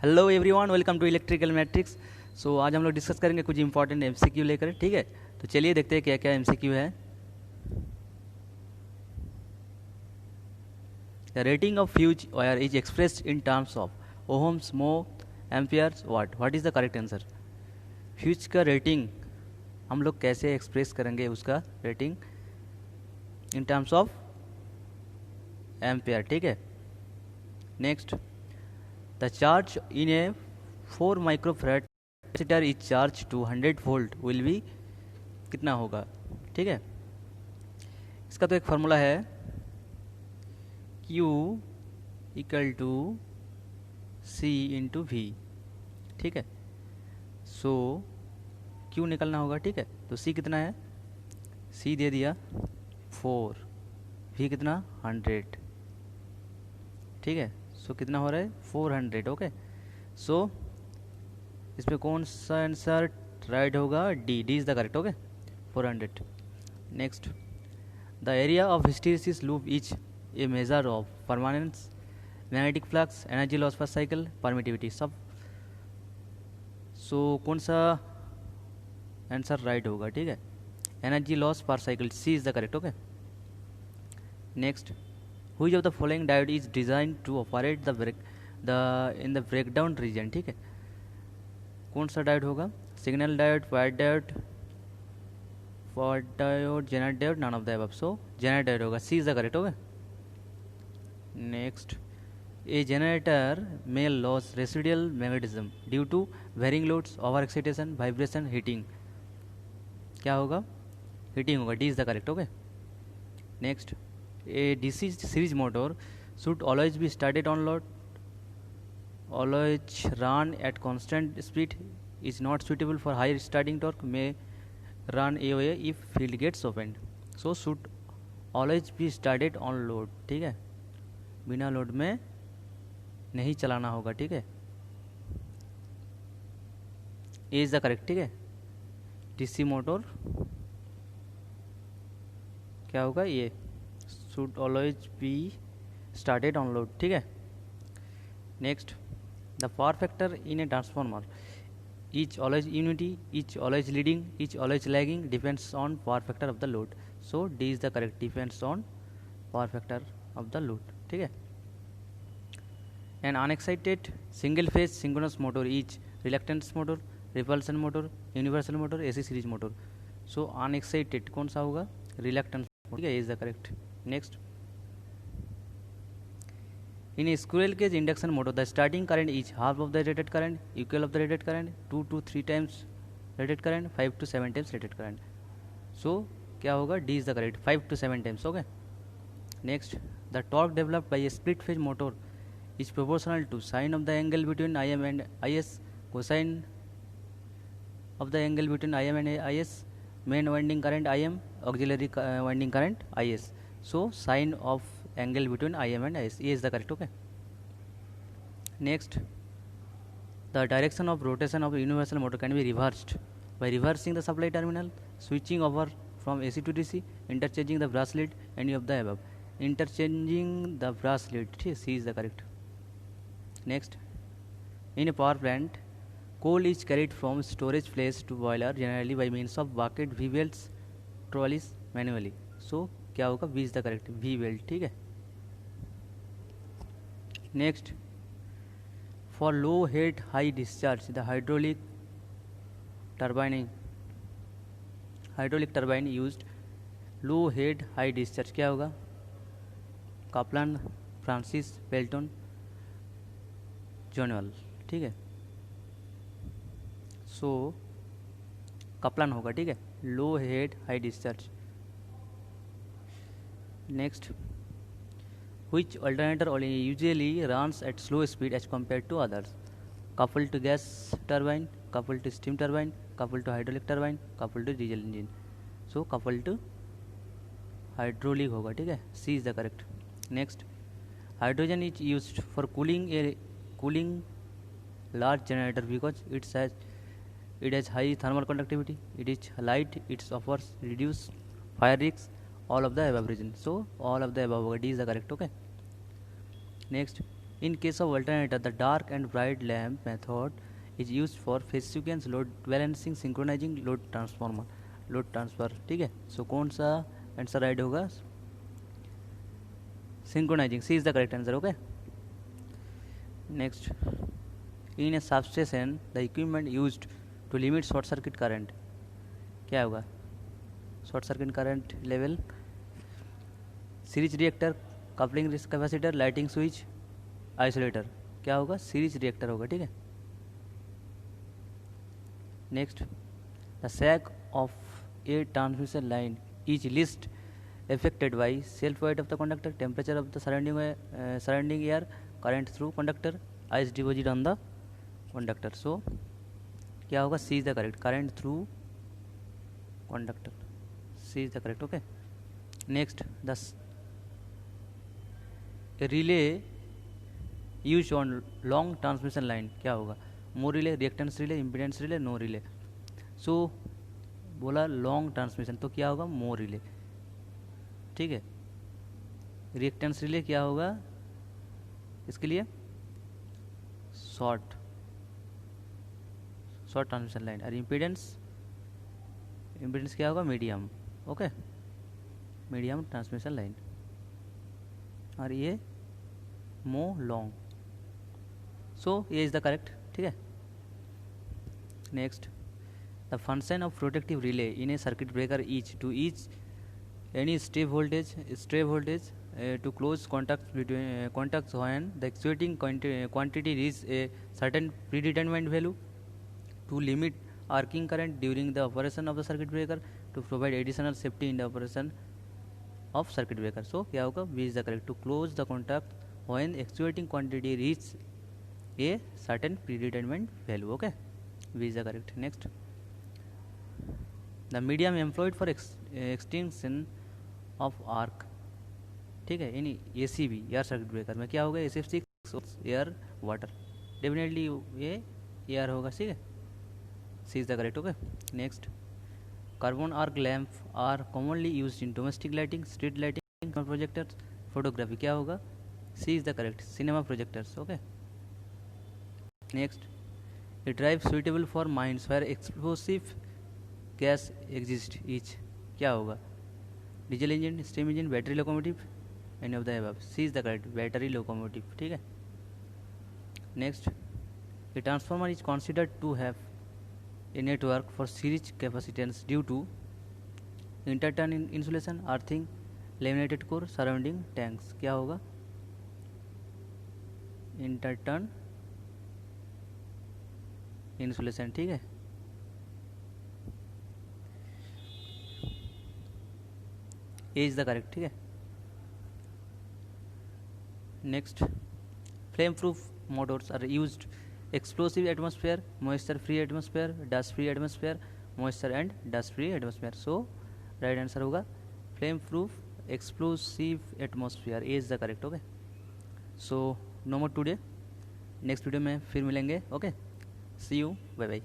Hello everyone, welcome to Electrical Matrix. So आज हम लोग डिस्कस करेंगे कुछ इंपॉर्टेंट एमसीक्यू लेकर। ठीक है, तो चलिए देखते हैं क्या क्या एमसीक्यू है। The rating of fuse wire is expressed in terms of ohms, mho, amperes, watt. What is the correct answer? Fuse का रेटिंग हम लोग कैसे एक्सप्रेस करेंगे, उसका rating in terms of ampere. ठीक है, next, the charge in a 4 microfarad capacitor is charge to 100 volt will be कितना होगा। ठीक है, इसका तो एक फार्मूला है, Q equal to C into V. ठीक है, सो Q निकलना होगा। ठीक है, तो C कितना है, C दे दिया 4, V कितना 100। ठीक है, सो कितना हो रहा है 400। ओके, सो इस पर कौन सा आंसर राइट होगा? D is the correct. Okay, 400। Next, the area of hysteresis loop is a measure of permanence, magnetic flux, energy loss per cycle, permittivity, सब। सो कौन सा आंसर राइट होगा? ठीक है, energy loss per cycle, C is the correct. Okay, next, which of the following diode is designed to operate in the breakdown region? ठीक है, कौन सा डायोड होगा? Signal diode, white diode, for diode, Zener diode, none of the above. So Zener diode होगा, C is the correct. Okay, next, a generator may lose residual magnetism due to varying loads, over excitation, vibration, heating। क्या होगा? Heating होगा, D is the correct. Okay, next, a DC series motor should always be started on load, always run at constant speed, is not suitable for high starting torque, may run AOA if field gets opened। so should always be started on load। ठीक है, बिना load में नहीं चलाना होगा। ठीक है, A is the correct. ठीक है, डीसी मोटर क्या होगा? ये should always be started on load। ठीक है, next, the power factor in a transformer is always unity, is always leading, is always lagging, depends on power factor of the load. So D is the correct, depends on power factor of the load. ठीक है, an unexcited single phase synchronous motor is reluctance motor, repulsion motor, universal motor, AC series motor. So unexcited कौन सा होगा? Reluctance. ठीक है, is the correct. Next, in a squirrel cage induction motor the starting current is half of the rated current, equal of the rated current, 2 to 3 times rated current, 5 to 7 times rated current। so क्या होगा? D is the correct, 5 to 7 times। okay, next, the torque developed by a split phase motor is proportional to sine of the angle between Im and Is, cosine of the angle between Im and Is, main winding current Im, auxiliary winding current Is। so sine of angle between Im and Is, A is the correct। okay, next, the direction of rotation of universal motor can be reversed by reversing the supply terminal, switching over from AC to DC, interchanging the brass lead, any of the above। interchanging the brass lead, C is the correct। next, in a power plant coal is carried from storage place to boiler generally by means of bucket, V belts, trolleys, manually। so क्या होगा? V is the correct, V belt। ठीक है, next, for low head high discharge the hydraulic turbine used low head high discharge क्या होगा? Kaplan, Francis, Pelton, Jonval. ठीक है, so Kaplan होगा। ठीक है, low head high discharge. Next, which alternator only usually runs at slow speed as compared to others? coupled to gas turbine, coupled to steam turbine, coupled to hydraulic turbine, coupled to diesel engine। so coupled to hydraulic होगा। ठीक है, C is the correct। next, hydrogen is used for cooling large generator because it has high thermal conductivity, it is light, it offers reduced fire risks, all of the above reason। so all of the above होगा, D is the correct। okay, next, In case of alternator, the dark and bright lamp method is used for phase sequence load balancing synchronizing load transfer. ठीक है, so कौन सा answer right होगा? Synchronizing. C is the correct answer. Okay, next. In a substation the equipment used to limit short circuit current. क्या होगा? Short circuit current level. Series reactor, coupling capacitor, lighting switch, isolator. क्या होगा? Series reactor होगा. ठीक है, next. The sag of a transmission line is least affected by self weight of the conductor, temperature of the surrounding air, current through conductor, ice deposit on the conductor. So क्या होगा? C is the correct. Current through conductor. C is the correct. Okay, next. A relay used on long transmission line. क्या होगा? More relay, reactance relay, impedance relay, no relay. So बोला long transmission, तो क्या होगा? मोर relay. ठीक है, reactance relay क्या होगा इसके लिए? Short transmission line. और इम्पीडेंस क्या होगा? Medium. Okay, medium transmission line. और ये लॉन्ग. सो ये इज द करेक्ट. ठीक है, next. The function of protective relay in a circuit breaker is to each any stray voltage to close contacts when the actuating quantity reaches a certain predetermined value, to limit arcing current during the operation of the circuit breaker, to provide additional safety in the operation of circuit breaker. So क्या होगा? B is the correct. To close the contact when actuating quantity reaches a certain predetermined value. Okay, B is the correct. Next. The medium employed for extinction of arc. ठीक है, यानी ACB air circuit breaker में क्या होगा? SF6 air water. Definitely ये air होगा. ठीक है, C is the correct. Okay, next. Carbon arc lamp are commonly used in domestic lighting, street lighting, projectors, photography. क्या होगा? C is the correct. Cinema projectors. Okay, next. A drive suitable for mines where explosive gas exist is. क्या होगा? Diesel engine, steam engine, battery locomotive, any of the above. C is the correct. Battery locomotive. ठीक है, next. A transformer is considered to have a network for series capacitance due to interturn insulation, earthing, laminated core, surrounding tanks. क्या होगा? Interturn insulation. ठीक है, A is the correct. ठीक है, next. Flame proof motors are used explosive atmosphere, moisture free atmosphere, dust free atmosphere, moisture and dust free atmosphere. So right answer होगा flame proof explosive atmosphere. A is the correct. Okay, so no more today. Next video में फिर मिलेंगे. Okay, see you, bye bye.